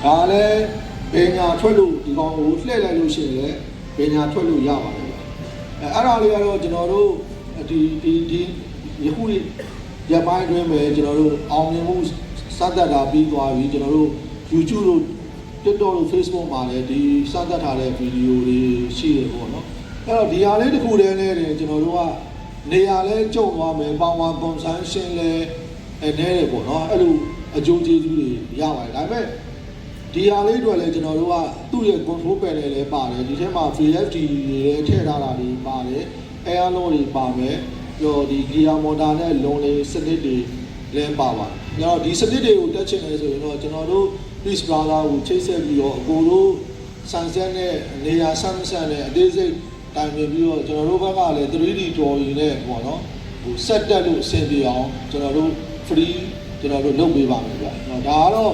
ဒါလည်းဘယ်ညာထွက်လို့ဒီကောင်ကိုလှည့်လိုက်လို့ရှိရင်လည်းဘယ်ညာထွက်လို့ရပါတယ်ဗျအဲ့ဒါလေးကတော့ကျွန်တော်တို့ဒီယခုရပိုင်းတွင်ပဲကျွန်တော်တို့အောင်မြင်မှုစသက်တာပြီးသွားပြီကျွန်တော်တို့ YouTube တို့ TikTok တို့ Facebook မှာလည်းဒီစသက်ထားတဲ့ဗီဒီယိုတွေရှိတယ်ပေါ့နော်အဲ့တော့ဒီဟာလေးတစ်ခုတည်းနဲ့ကျွန်တော်တို့ကနေရာလဲကြုံသွားမယ်ပေါင်းဝါပုံစံရှင်းလဲနေတယ်ပေါ့နော်အဲ့လိုအကျိုးကျေးဇူးတွေရပါတယ်ဒါပေမဲ့ဒီဟာလေးတွေလည်းကျွန်တော်တို့ကသူ့ရဲ့ control panel လည်းပါတယ်ဒီထဲမှာ VFD တွေလည်းထည့်ထားတာတွေပါတယ် air load တွေပါမယ်ပြီးတော့ဒီ gear motor နဲ့လုံးလေးစနစ်တွေလည်းပါပါတယ်။ဒါတော့ဒီစနစ်တွေကိုတက်ချင်တယ်ဆိုရင်တော့ကျွန်တော်တို့ Peace Brother ကိုချိတ်ဆက်ပြီးတော့အကိုတို့ဆန်ဆက်နဲ့နေရာဆန်းဆန်းနဲ့အသေးစိတ်တိုင်ပင်ပြီးတော့ကျွန်တော်တို့ဘက်ကလည်း 3D drawing နဲ့ပေါ့နော်ဟို set တက်လို့အဆင်ပြေအောင်ကျွန်တော်တို့ free ကျွန်တော်တို့လုပ်ပေးပါမယ်ဗျာ။ဒါကတော့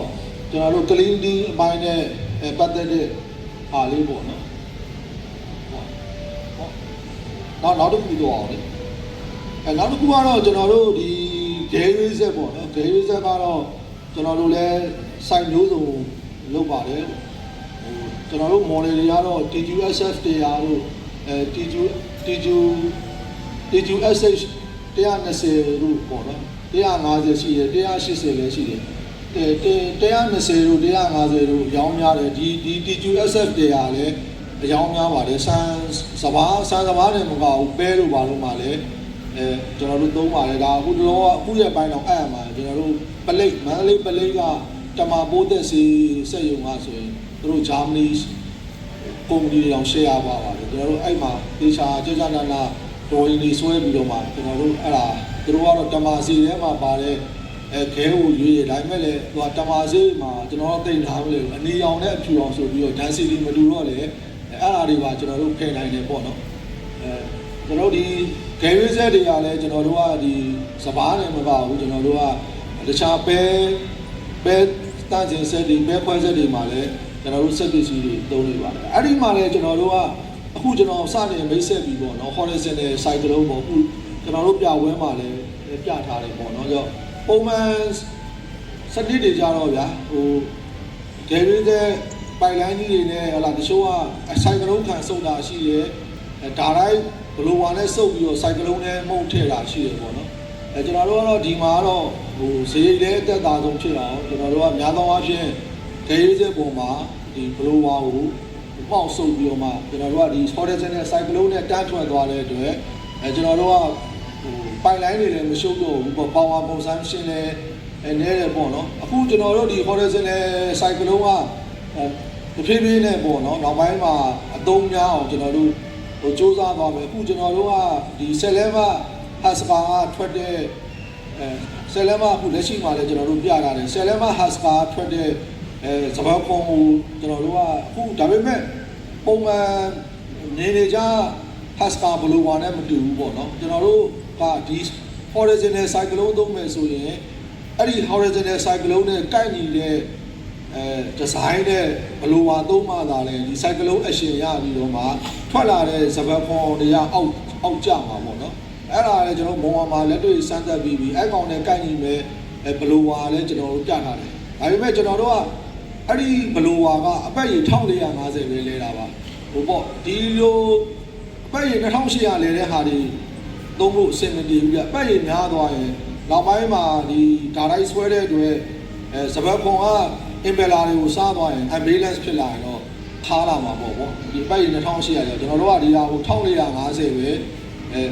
ကျွန်တော်တို့ cleaning အပိုင်းနဲ့ပတ်သက်တဲ့အားလေးပေါ့နော်။နောက်တစ်ခုတော့အောင်လေ။နောက်တစ်ခုကတော့ကျွန်တော်တို့ဒီ Gary Z ပေါ့နော် Gary Z ကတော့ကျွန်တော်တို့လည်း site မျိုးစုံလုပ်ပါတယ်။ကျွန်တော်တို့ model တွေကတော့ TQSF တရားတို့TQSH 120တို့ပေါ့နော်150ရှိတယ်180လည်းရှိတယ်120တို့150တို့ရောင်းများတယ်ဒီ TQSF တရားလည်းအယောင်းများပါတယ်ဆန်စဘာနဲ့မကဘူးပဲလို့ပါလို့မှလည်းကျွန်တော်တို့သုံးပါတယ်ဒါအခုတော့အခုရဲ့ပိုင်းတော့အဲ့မှာကျွန်တော်တို့ပလိတ်မန္တလေးပလိတ်ကတမပိုးသက်စီစက်ရုံကဆိုရင်သူတို့ဂျာမနီကုမ္ပဏီတွေအောင် share ပါပါတယ်ကျွန်တော်တို့အဲ့မှာဒေချာကြာနာဒေါ်ရင်တွေဆွဲပြီးတော့မှကျွန်တော်တို့အဲ့ဒါသူတို့ကတော့တမစီထဲမှာပါတယ်ခဲကိုရွေးရဒါပေမဲ့လည်းသူကတမစီမှာကျွန်တော်တို့တိတ်ထားမလို့အနေရောင်နဲ့အဖြူအောင်ဆိုပြီးတော့ density မတူတော့လေအဲ့ဒါတွေပါကျွန်တော်တို့ဖယ်နိုင်တယ်ပေါ့နော်ကျွန်တော်ဒီ Gary Z တွေကလည်းကျွန်တော်တို့ကဒီစပားနဲ့မပါဘူးကျွန်တော်တို့ကတခြားပဲတန်းစင် set တွေပဲခွဲ set တွေမှာလည်းကျွန်တော်တို့ set ပစ္စည်းတွေသုံးနေပါတယ်အဲ့ဒီမှာလည်းကျွန်တော်တို့ကအခုကျွန်တော်စနေမိတ်ဆက်ပြီးပေါ့နော် horizontal site တလုံးပေါ့အခုကျွန်တော်တို့ပြပွဲမှာလည်းပြထားတယ်ပေါ့နော်ကြောင့်ပုံမှန်စနစ်တွေကြတော့ဗျာဟို Gary Z ပိုင်လိုင်းကြီးတွေနဲ့ဟလာတချို့ကဆိုင်ကလုံးခံစုပ်တာရှိတယ်ဒါတိုင်းဘလိုဝါနဲ့စုပ်ပြီးတော့ဆိုင်ကလုံးနဲ့မုတ်ထည့်တာရှိတယ်ပေါ့နော်ကျွန်တော်တို့ကတော့ဒီမှာတော့ဟိုဈေးလေးတက်တာဆုံးဖြစ်အောင်ကျွန်တော်တို့ကများသောအားဖြင့်ဂေးရေးစက်ပုံမှာဒီဘလိုဝါကိုပေါက်စုပ်ပြီးတော့မှကျွန်တော်တို့ကဒီ horizontal နဲ့ဆိုင်ကလုံးနဲ့တန်းထွက်သွားတဲ့အတွက်ကျွန်တော်တို့ကဟိုပိုင်လိုင်းတွေလည်းမရှုပ်တော့ဘူးပေါ့ပါဝါပုံစံရှင်းလဲနဲတယ်ပေါ့နော်အခုကျွန်တော်တို့ဒီ horizontal ဆိုင်ကလုံးကတဖြည်းဖြည်းနဲ့ပေါ့နော်နောက်ပိုင်းမှာအသုံးများအောင်ကျွန်တော်တို့ဟိုစူးစမ်းသွားမယ်အခုကျွန်တော်တို့ကဒီဆက်လဲမဟတ်စကာကထွက်တဲ့ဆက်လဲမအခုလက်ရှိမှာလည်းကျွန်တော်တို့ပြထားတယ်ဆက်လဲမဟတ်စကာထွက်တဲ့စဘာပုံကိုကျွန်တော်တို့ကအခုဒါပေမဲ့ပုံမှန်နေကြဟတ်စကာဘလိုဝါနဲ့မတူဘူးပေါ့နော်ကျွန်တော်တို့ကဒီ horizontal cyclone သုံးမယ်ဆိုရင်အဲ့ဒီ horizontal cyclone နဲ့ကိုက်နေတဲ့ဒီဇိုင်းနဲ့ဘလိုဝါသုံးမှသာလဲဒီ cyclone action ရပြီးတော့မှထွက်လာတဲ့စပတ်ဖော်တွေကအောက်ကျမှာပေါ့နော်အဲ့ဒါလည်းကျွန်တော်မုံဝါမှာလက်တွေ့စမ်းသပ်ပြီးအဲ့ကောင်နဲ့ကိုက်နေမဲ့ဘလိုဝါလည်းကျွန်တော်တို့ပြထားတယ်ဒါပေမဲ့ကျွန်တော်တို့ကအဲ့ဒီဘလိုဝါကအပတ်ရေ1450ပဲလဲတာပါဟိုပေါ့ဒီလိုအပတ်ရေ2800လဲတဲ့ဟာတွေသုံးဖို့အဆင်မပြေဘူးပြအပတ်ရေများသွားရင်နောက်ပိုင်းမှာဒီဓာတ်တိုင်းဆွဲတဲ့အတွက်စပတ်ဖော်ကအင်ဘယ်လာတွေကိုစားသွားရင် ambulance ဖြစ်လာရင်တော့ထားလာမှာပေါ့ဗောဒီအပတ်ကြီး2800ကျော်ကျွန်တော်တို့ကဒီဟာကို1450ပဲ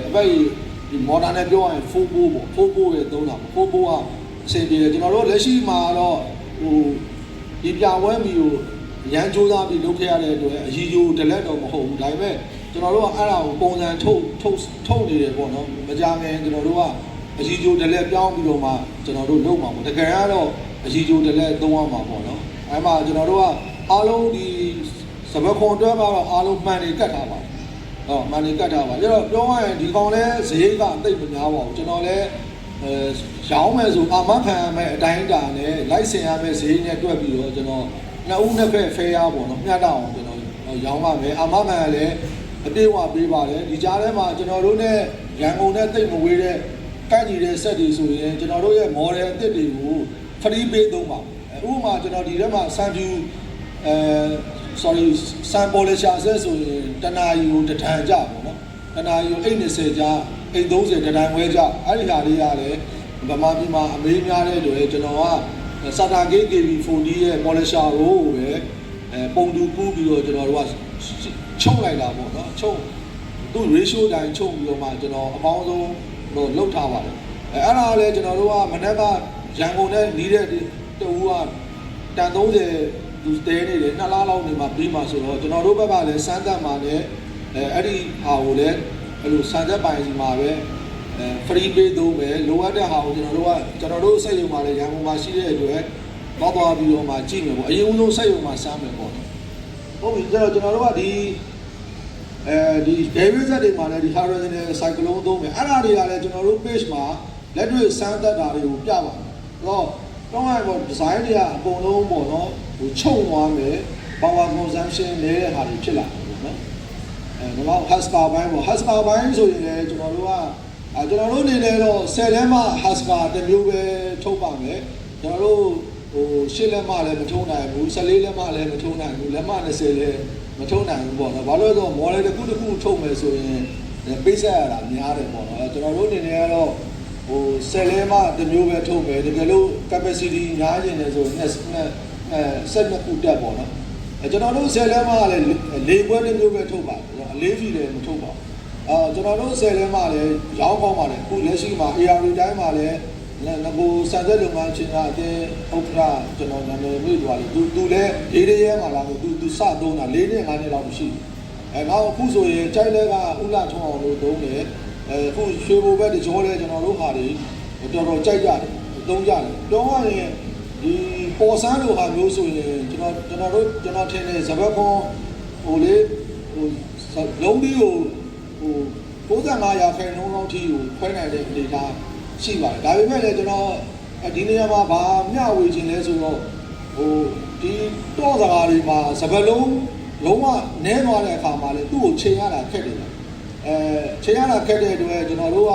အပတ်ကြီးဒီမော်တာနဲ့ပြောရရင်4ပိုးပေါ့4ပိုးရဲ့သုံးတာပေါ့4ပိုးကအဆင်ပြေတယ်ကျွန်တော်တို့လက်ရှိမှာတော့ဟိုဒီပြဝဲမီကိုရန်ကြိုးစားပြီးလုပ်ခဲ့ရတဲ့အတွက်အရီယိုဒလက်တော့မဟုတ်ဘူးဒါပေမဲ့ကျွန်တော်တို့ကအဲ့ဒါကိုပုံစံထုတ်နေတယ်ပေါ့နော်မကြခင်ကျွန်တော်တို့ကအရီယိုဒလက်ပြောင်းပြီးတော့မှကျွန်တော်တို့လုပ်မှာပေါ့တကယ်ကတော့အရီဂျိုတလဲသုံးရမှာပေါ့နော်အဲ့မှာကျွန်တော်တို့ကအားလုံးဒီစပခွန်တွဲကတော့အားလုံးမှန်နေကတ်ထားပါတယ်မှန်နေကတ်ထားပါအဲ့တော့ပြောရရင်ဒီကောင်လဲဈေးကအသိမများပါဘူးကျွန်တော်လဲရောင်းမယ်ဆိုအာမခံရမယ်အတိုင်းတာနဲ့လိုက်ဆင်ရမယ်ဈေးနဲ့တွက်ပြီးတော့ကျွန်တော်နှစ်ဦးနှစ်ဖက်ဖဲရပေါ့နော်မျှတအောင်ကျွန်တော်ရောင်းပါမယ်အာမခံရလဲအပြေဝပေးပါတယ်ဒီကြားထဲမှာကျွန်တော်တို့နဲ့ရန်ကုန်နဲ့သိမဝေးတဲ့ကိုက်ညီတဲ့ဆက်တွေဆိုရင်ကျွန်တော်တို့ရဲ့ model အသစ်တွေကိုfree ပေးသုံးပါ ဥပမာကျွန်တော်ဒီထဲမှာစံပြူsorry စံပေါ်လေရှာဆက်ဆိုရင်တနာယူတထန်ကြပေါ့နော်တနာယူအိတ်20ကြအိတ်30တထန်ဝဲကြအဲ့ဒီဟာလေးရတယ်ဗမာပြည်မှာအမေးများတဲ့တွေကျွန်တော်ကစာတာဂေး KB40 ရဲ့ပေါ်လေရှာကိုပဲပုံတူကူးပြီးတော့ကျွန်တော်တို့ကချုပ်လိုက်တာပေါ့နော်ချုပ်သူ့ ratio တိုင်းချုပ်ပြီးတော့မှကျွန်တော်အပေါင်းဆုံးတော့လှုပ်ထားပါတယ်အဲ့ဒါလည်းကျွန်တော်တို့ကမနက်ကရန်ကုန်နဲ့နီးတဲ့တူကတန်30သူတဲနေတယ်2လလောက်နေမှပြီးမှဆိုတော့ကျွန်တော်တို့ဘက်ကလည်းစမ်းသပ်မှာလည်းအဲ့ဒီဟာကိုလည်းအဲ့လိုစမ်းသပ်ပိုင်းစီမှာပဲfree ပေးသုံးမယ်လိုအပ်တဲ့ဟာကိုကျွန်တော်တို့စိတ်ယုံမှာလည်းရန်ကုန်မှာရှိတဲ့အတွက်သွားပြီးတော့မှကြည့်မယ်ပေါ့အရင်ဦးဆုံးစိတ်ယုံမှာစမ်းမယ်ပေါ့ဟုတ်ပြီကျွန်တော်တို့ကဒီDavid ဇက်တွေမှာလည်းဒီ horizontal cyclone သုံးမယ်အဲ့ဒါတွေကလည်းကျွန်တော်တို့ page မှာလက်တွေ့စမ်းသပ်တာတွေကိုပြပါမယ်တော့ပေါ့ design တွေကအကုန်လုံးပေါ့နော်ဟိုချုပ်သွားမယ် power consumption နဲ့တဲ့ဟာတွေဖြစ်လာတယ်ပေါ့နော်တော့ Haskell ဘိုင်းပေါ့ Haskell ဘိုင်းဆိုရင်လည်းကျွန်တော်တို့အနေနဲ့တော့10လက်မှ Haskell တစ်မျိုးပဲထုတ်ပါမယ်ကျွန်တော်တို့ဟို10လက်မှလည်းမထုံးနိုင်ဘူး14လက်မှလည်းမထုံးနိုင်ဘူးလက်မှ20လည်းမထုံးနိုင်ဘူးပေါ့နော်ဘာလို့လဲဆိုတော့ model တစ်ခုထုတ်မယ်ဆိုရင်ပေးဆက်ရတာများတယ်ပေါ့နော်ကျွန်တော်တို့အနေနဲ့ကတော့ဟို10လဲမှတစ်မျိုးပဲထုတ်မယ်တကယ်လို့ capacity များနေတယ်ဆိုရင်ဆက်နှစ်ခုတက်ပေါ့နော်ကျွန်တော်တို့10လဲမှလည်း၄ခွဲတစ်မျိုးပဲထုတ်ပါအလေးကြီးလည်းမထုတ်ပါကျွန်တော်တို့10လဲမှလည်းရောင်းကောင်းပါတယ်အခုလက်ရှိမှာ AR တိုင်းမှာလည်းငကိုစံသက်လုပ်ငန်းချင်းကအတင်းဥက္ကဋ္ဌကျွန်တော်နာမည်မေ့သွားတယ်သူလည်း၄ရဲမှာလာလို့သူစသုံးတာ၄နှစ်5နှစ်လောက်ရှိနောက်အခုဆိုရင်ကြိုက်လဲကဥလာထုံအောင်လို့သုံးတယ်အခုရွှေဘိုဘက်တကြောလဲကျွန်တော်တို့ဟာတွေတော်တော်ကြိုက်ရတယ်သုံးကြတယ်တော့ရင်ဒီပေါ်ဆန်းလိုဟာမျိုးဆိုရင်ကျွန်တော်ထင်တယ်စပတ်ကွန်ဟိုလေဟိုလုံးပြီးဟို95%လောက်ထိကိုခွဲနိုင်တဲ့အနေထားရှိပါတယ်ဒါပေမဲ့လည်းကျွန်တော်ဒီနေရာမှာဗာမျှဝေခြင်းလဲဆိုတော့ဟိုဒီတော့စကားတွေမှာစပတ်လုံးဝနည်းသွားတဲ့အခါမှာလည်းသူ့ကိုချိန်ရတာခက်တယ်ချိန်ရတာခက်တဲ့အတွက်ကျွန်တော်တို့က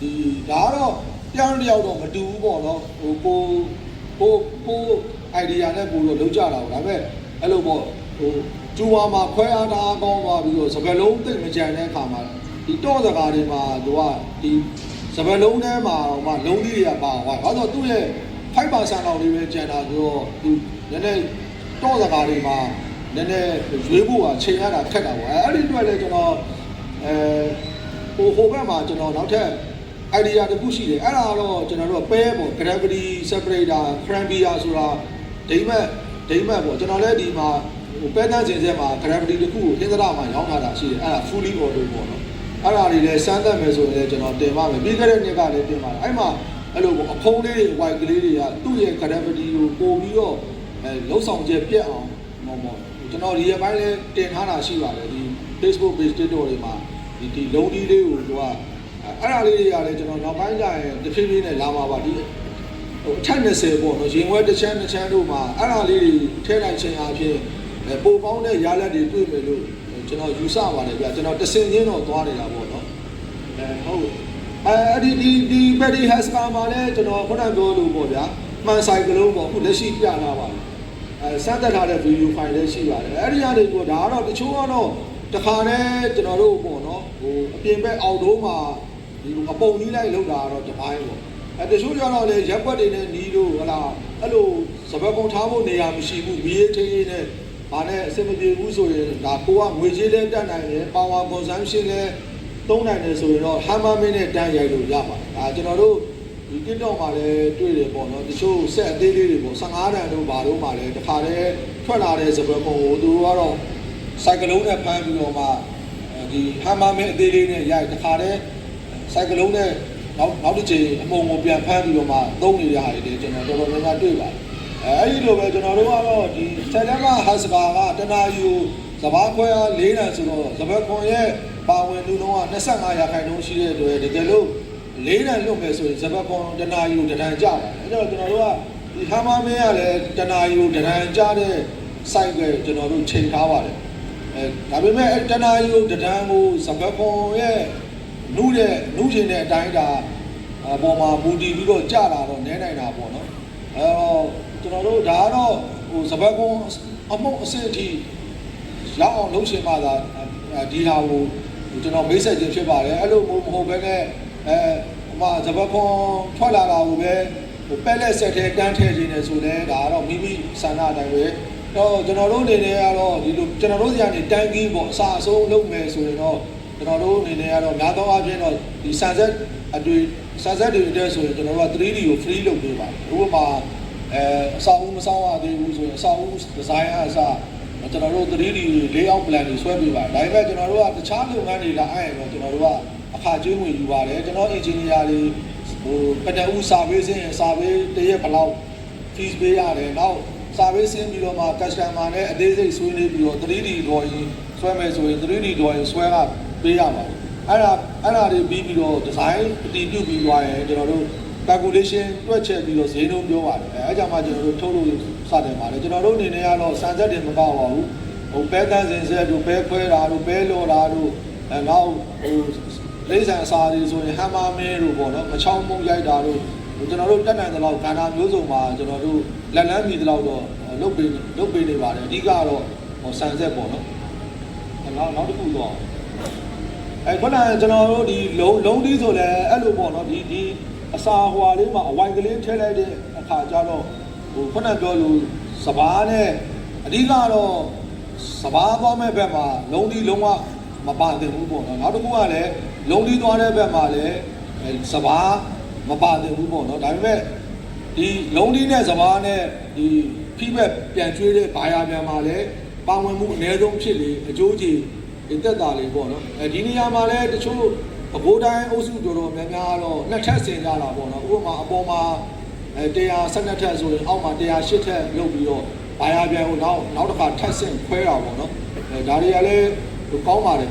ဒီဒါကတော့တရားတစ်ယောက်တော့မတူဘူးပေါ့နော်ဟိုကို idea နဲ့ပို့လို့လုပ်ကြတာပေါ့ဒါပေမဲ့အဲ့လိုပေါ့ဟိုကျူဝါမှာခွဲအားတာကောင်းသွားပြီးတော့စပတ်လုံးသိမကြံတဲ့အခါမှာဒီတော့စကားတွေမှာသူကဒီစပတ်လုံးထဲမှာလုံးကြီးတွေကပါသွားဘာလို့သူ့ရဲ့ 5% လောက်လေးပဲကျန်တာဆိုတော့သူနည်းနည်းတော့စကားတွေမှာနည်းနည်းရွေးဖို့ကချိန်ရတာခက်တာပေါ့အဲ့ဒီအတွက်လည်းကျွန်တော်ဟိုဘက်မှာကျွန်တော်နောက်ထပ် idea တစ်ခုရှိတယ်အဲ့ဒါတော့ကျွန်တော်တို့ပဲပေါ့ gravity separator cranberry ဆိုတာဒိမတ်ပေါ့ကျွန်တော်လည်းဒီမှာဟိုပဲတန်းစင်ဆက်မှာ gravity တစ်ခုကိုသင်္သရမှာရောင်းထားတာရှိတယ်အဲ့ဒါ fully auto ပေါ့နော်အဲ့ဒါတွေလည်းစမ်းသပ်မယ်ဆိုရင်လည်းကျွန်တော်တင်ပါမယ်ပြီးခဲ့တဲ့နှစ်ကလည်းတင်ပါတယ်အဲ့မှာအဲ့လိုပေါ့အဖုံးလေးတွေ white ကလေးတွေကသူ့ရဲ့ gravity ကိုပို့ပြီးတော့လုံးဆောင်ချက်ပြက်အောင်ပေါ့ကျွန်တော်ဒီရက်ပိုင်းလည်းတင်ထားတာရှိပါတယ်ဒီ Facebook page TikTok တွေမှာဒီလုံးကြီးလေးကိုသူကအဲ့ဒါလေးတွေကလည်းကျွန်တော်နောက်ပိုင်းကျရင်တစ်ဖြည်းဖြည်းနဲ့လာမှာပါဒီဟိုအထက်20ပေါ့နော်ရင်ဝဲတစ်ချမ်းတို့မှာအဲ့ဒါလေးတွေထဲလိုက်ခြင်းအပြင်ပိုကောင်းတဲ့ရလဒ်တွေတွေ့မယ်လို့ကျွန်တော်ယူဆပါတယ်ဗျကျွန်တော်တစင်ချင်းတော့သွားနေတာပေါ့နော်ဟုတ်ဒီဘက်ဒီ Haskell မှာလည်းကျွန်တော်ခုနပြောလို့ပေါ့ဗျာမှန်ဆိုင်ကလုံးပေါ့အခုလက်ရှိပြလာပါတယ်စမ်းသပ်ထားတဲ့ video file လည်းရှိပါတယ်အဲ့ဒီအရာတွေကိုဒါကတော့တချို့ကတော့တခါနဲ့ကျွန်တော်တို့ပေါ့နော်ဟိုအပြင်ဘက်အောက်တုံးမှာဒီအပုံကြီးလိုက်လောက်တာတော့တပိုင်းပေါ့တချို့ကျတော့လေရက်ွက်တွေနဲ့နီးလို့ဟလာအဲ့လိုစပတ်ကုံထားဖို့နေရာမရှိဘူးမီးရေးထင်းနဲ့ဘာနဲ့အဆင်မပြေဘူးဆိုရင်ဒါကိုကငွေကြေးလည်းတက်နိုင်တယ် power consumption လည်းသုံးနိုင်တယ်ဆိုရင်တော့ hammer mine နဲ့တန်းရိုက်လို့ရပါတယ်ဒါကျွန်တော်တို့ဒီ TikTok မှာလည်းတွေ့တယ်ပေါ့နော်တချို့ဆက်အသေးလေးတွေပေါ့15တန်တို့ဘာတို့မှာလည်းတခါတည်းထွက်လာတဲ့စပတ်ကုံကိုသူတို့ကတော့စိုက်ကလုံးနဲ့ဖမ်းပြီးတော့မှဒီ hammer mine အသေးလေးနဲ့ရိုက်တခါတည်းစိုက်ကလုံးနဲ့နောက်တစ်ချိန်အမုံကိုပြန်ဖမ်းပြီးတော့မှသုံးနေတဲ့ဟာတွေကျွန်တော်တော်တော်များများတွေ့ပါတယ်အဲ့ဒီလိုပဲကျွန်တော်တို့ကတော့ဒီဆက်လက်မ Haskell ကတနာယူစဘာခွဲအား၄တန်ဆိုတော့စပတ်ခွန်ရဲ့ပါဝင်လူလုံးက25%ရှိတဲ့အတွက်တကယ်လို့၄တန်လွတ်မယ်ဆိုရင်စပတ်ခွန်တနာယူတန်ကြပါတယ်အဲ့တော့ကျွန်တော်တို့ကဒီဟာမမင်းကလည်းတနာယူတန်ကြတဲ့ site ပဲကျွန်တော်တို့ချိန်ထားပါတယ်ဒါပေမဲ့တနာယူတန်ကိုစပတ်ခွန်ရဲ့နုချင်တဲ့အတိုင်းဒါပေါ်မှာမူတည်ပြီးတော့ကြာလာတော့နဲနိုင်တာပေါ့နော်အဲတော့ ကျွန်တော်တို့ဒါကတော့ဟိုစပတ်ကုန်းအမှုအစစ်အထိရောက်အောင်လုပ်ရှင်မှသာဒီဟာကိုကျွန်တော်မိတ်ဆက်ခြင်းဖြစ်ပါတယ်အဲ့လိုမဟုတ်ဘဲနဲ့ဟိုမှာစပတ်ကုန်းထွက်လာတာကိုပဲပဲလက်ဆက်ထဲတန်းထည့်ခြင်းနဲ့ဆိုလည်းဒါကတော့မိမိဆန္ဒအတိုင်းပဲတော့ကျွန်တော်တို့အနေနဲ့ကတော့ဒီလိုကျွန်တော်တို့စီကနေတန်းကြီးပေါ့အစားအဆုံးလုပ်မယ်ဆိုရင်တော့ကျွန်တော်တို့အနေနဲ့ကတော့များသောအားဖြင့်တော့ဒီဆန်ဆက်အတွေ့ဆန်ဆက်တွေအတွက်ဆိုရင်ကျွန်တော်တို့က 3D ကို free လုပ်ပေးပါတယ်ဥပမာအစာအုပ်မဆောင်ရသေးဘူးဆိုရင်အစာအုပ်ဒီဇိုင်းအစားကျွန်တော်တို့ 3D layout plan တွေဆွဲပေးပါတယ်ဒါပေမဲ့ကျွန်တော်တို့ကတခြားလုပ်ငန်းတွေလာအဲ့ရင်တော့ကျွန်တော်တို့ကအခါကျွေးငွေယူပါတယ်ကျွန်တော် engineer တွေဟိုကတအူစာပေးစင်းစာပေးတရက်ဘယ်လောက် fees ပေးရတယ်နောက်စာပေးစင်းပြီးတော့မှ customer နဲ့အသေးစိတ်ဆွေးနွေးပြီးတော့ 3D drawing ဆွဲမယ်ဆိုရင် 3D drawing ဆွဲကပေးရပါတယ်အဲ့ဒါတွေပြီးပြီးတော့ design အတည်ပြုပြီးသွားရင်ကျွန်တော်တို့ calculation တွက်ချက်ပြီးတော့ဈေးနှုန်းပြောပါတယ်အဲကြောင့်မှကျွန်တော်တို့ထုတ်လို့စတင်ပါတယ်ကျွန်တော်တို့အနေနဲ့ကတော့စံဆက်တွေမကောက်ပါဘူးဟိုပဲတန်းစင်ဆက်တို့ပဲခွဲတာတို့ပဲလော်တာတို့နောက်ဟိုလိမ့်ဆန်အစာတွေဆိုရင်ဟမ်မာမင်းတို့ပေါ့နော်မချောင်းမုံရိုက်တာတို့ကျွန်တော်တို့တက်နိုင်တဲ့လောက်ကာနာမျိုးစုံမှာကျွန်တော်တို့လက်လန်းမီတဲ့လောက်တော့လုပ်ပေးနေပါတယ်အဓိကတော့ဟိုစံဆက်ပေါ့နော်နောက်တစ်ခုတော့ခုနကကျွန်တော်တို့ဒီလုံးတီးဆိုလဲအဲ့လိုပေါ့နော်ဒီအစာဟွာလေးမှာအဝိုင်ကလေးထည့်လိုက်တဲ့အခါကျတော့ဟိုခုနပြောလို့စဘာနဲ့အဓိကတော့စဘာသွားမဲ့ဘက်မှာလုံးတီးလုံးဝမပါသင့်ဘူးပေါ့နော်နောက်တစ်ခုကလည်းလုံးတီးသွားတဲ့ဘက်မှာလည်းစဘာမပါသင့်ဘူးပေါ့နော်ဒါပေမဲ့ဒီလုံးတီးနဲ့စဘာနဲ့ဒီဖိဘက်ပြန်ကျွေးတဲ့ဘာယာပြန်မှာလည်းပါဝင်မှုအနည်းဆုံးဖြစ်လေအကျိုးကျေတက်တာလေးပေါ့နော်ဒီနေရာမှာလည်းတချို့အဘိုးတိုင်းအုပ်စုတော်တော်များများတော့နှစ်ထပ်ဆင်ကြတာပေါ့နော်ဥပမာအပေါ်မှာ112ထပ်ဆိုရင်အောက်မှာ108ထပ်လုပ်ပြီးတော့ဘာယာပြန်ကိုနောက်တစ်ခါထပ်ဆင်ခွဲတာပေါ့နော်ဒါတွေကလည်းကောင်းပါတယ်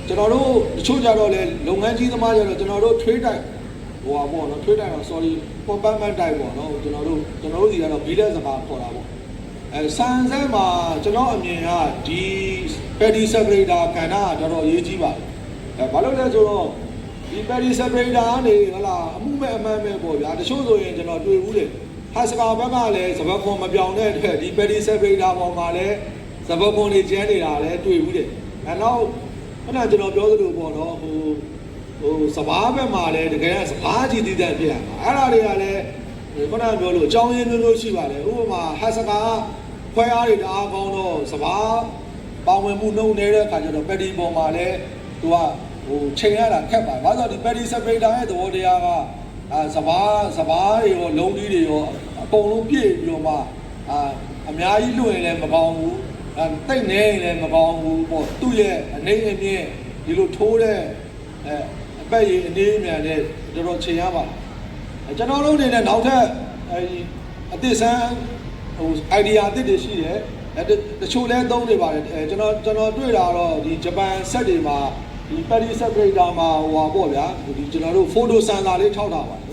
ကျွန်တော်တို့တချို့ကြတော့လေလုပ်ငန်းကြီးသမားကြတော့ကျွန်တော်တို့ trade တိုက်ဟိုပါပေါ့နော် trade တိုက်တော့ sorry compartment တိုက်ပေါ့နော်ကျွန်တော်တို့စီကတော့ billet စကားခေါ်တာပေါ့ဆန်ဆက်မှာကျွန်တော်အမြင်ကဒီ petty separator ကဏ္ဍကတော်တော်ရေးကြီးပါတယ်ဘာလို့လဲဆိုတော့ဒီ petty separator ကနေဟလာအမှုမဲ့အမှန်မဲ့ပေါ့ဗျာတချို့ဆိုရင်ကျွန်တော်တွေ့ဘူးတယ်ဟာစကာဘက်ကလည်းစပတ်ခွန်မပြောင်းတဲ့အတွက်ဒီ petty separator ပေါ်မှာလည်းစပတ်ခွန်တွေကျန်းနေတာလည်းတွေ့ဘူးတယ်နောက်ခုနကကျွန်တော်ပြောသလိုပေါ့နော်ဟိုစဘာဘက်မှာလည်းတကယ်ကစဘာကြီးတည်တဲ့ဖြစ်ရမှာအဲ့ဒါတွေကလည်းခုနကပြောလို့အကြောင်းရင်းမျိုးရှိပါတယ်ဥပမာဟာစကာခွဲအားတွေတအားကောင်းတော့စဘာပါဝင်မှုနှုံနေတဲ့အခါကျတော့ petty ပေါ်မှာလည်းသူကဟိုချိန်ရတာခက်ပါတယ်။ဘာလို့ဒီ petty separator ရဲ့သဘောတရားကစဘာတွေရောလုံးကြီးတွေရောအကုန်လုံးပြည့်ပြီးတော့မှအများကြီးလွှင့်ရင်လည်းမကောင်းဘူး။တိတ်နေရင်လည်းမကောင်းဘူးပေါ့။သူ့ရဲ့အနေအမြင့်ဒီလိုထိုးတဲ့အပက်ရည်အနေအမြန်နဲ့တော်တော်ချိန်ရပါတယ်။ကျွန်တော်တို့အနေနဲ့နောက်ထပ်အသစ်ဆန်းဟို idea အသစ်တွေရှိတယ်တချို့လဲသုံးနေပါတယ်ကျွန်တော်တွေ့တာတော့ဒီဂျပန်ဆက်တွေမှာဒီ petty separator မှာဟိုပါပေါ့ဗျာဒီကျွန်တော်တို့ photo sensor လေးထောက်ထားပါတယ်